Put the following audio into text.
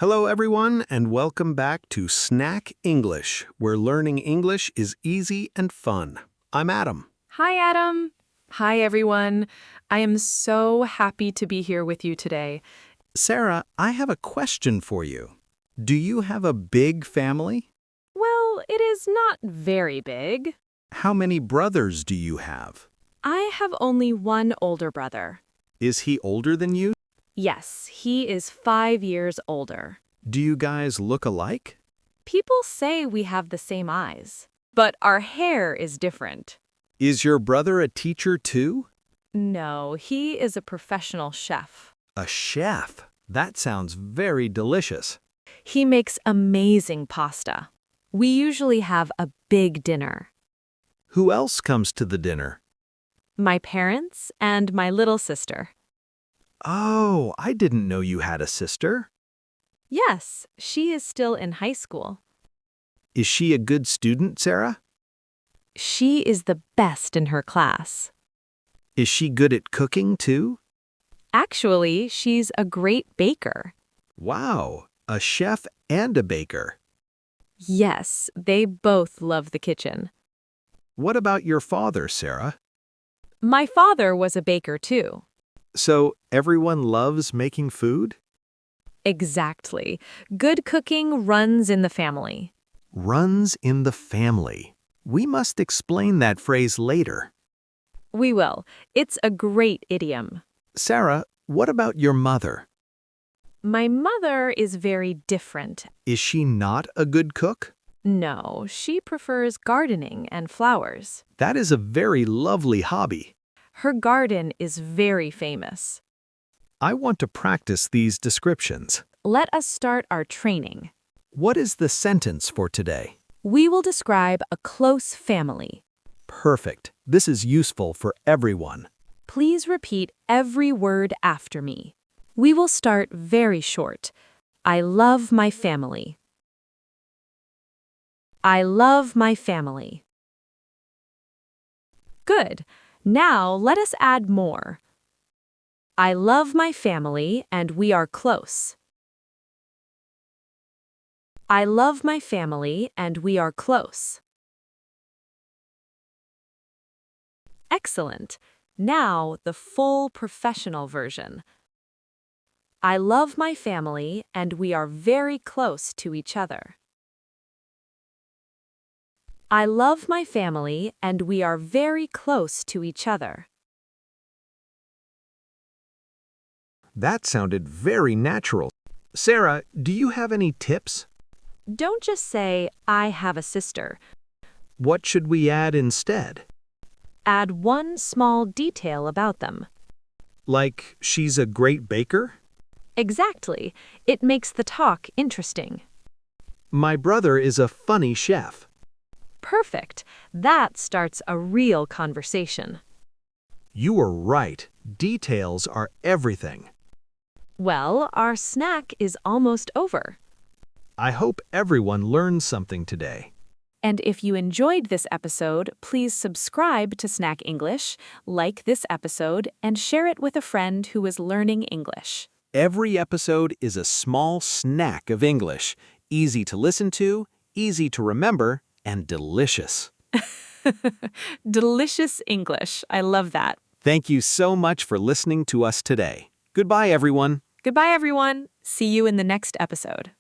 Hello, everyone, and welcome back to Snack English, where learning English is easy and fun. I'm Adam. Hi, Adam. Hi, everyone. I am so happy to be here with you today. Sarah, I have a question for you. Do you have a big family? Well, it is not very big. How many brothers do you have? I have only one older brother. Is he older than you? Yes, he is 5 years older. Do you guys look alike? People say we have the same eyes, but our hair is different. Is your brother a teacher too? No, he is a professional chef. A chef? That sounds very delicious. He makes amazing pasta. We usually have a big dinner. Who else comes to the dinner? My parents and my little sister. Oh, I didn't know you had a sister. Yes, she is still in high school. Is she a good student, Sarah? She is the best in her class. Is she good at cooking too? Actually, she's a great baker. Wow, a chef and a baker. Yes, they both love the kitchen. What about your father, Sarah? My father was a baker too. So everyone loves making food? Exactly. Good cooking runs in the family. Runs in the family. We must explain that phrase later. We will. It's a great idiom. Sarah, what about your mother? My mother is very different. Is she not a good cook? No, she prefers gardening and flowers. That is a very lovely hobby. Her garden is very famous. I want to practice these descriptions. Let us start our training. What is the sentence for today? We will describe a close family. Perfect. This is useful for everyone. Please repeat every word after me. We will start very short. I love my family. I love my family. Good. Now let us add more. I love my family and we are close. I love my family and we are close. Excellent. Now the full professional version. I love my family and we are very close to each other. I love my family and we are very close to each other. That sounded very natural. Sarah, do you have any tips? Don't just say, I have a sister. What should we add instead? Add one small detail about them. Like, she's a great baker? Exactly. It makes the talk interesting. My brother is a funny chef. Perfect. That starts a real conversation. You are right. Details are everything. Well, our snack is almost over. I hope everyone learned something today. And if you enjoyed this episode, please subscribe to Snack English, like this episode, and share it with a friend who is learning English. Every episode is a small snack of English. Easy to listen to, easy to remember, and delicious. Delicious English. I love that. Thank you so much for listening to us today. Goodbye, everyone. Goodbye, everyone. See you in the next episode.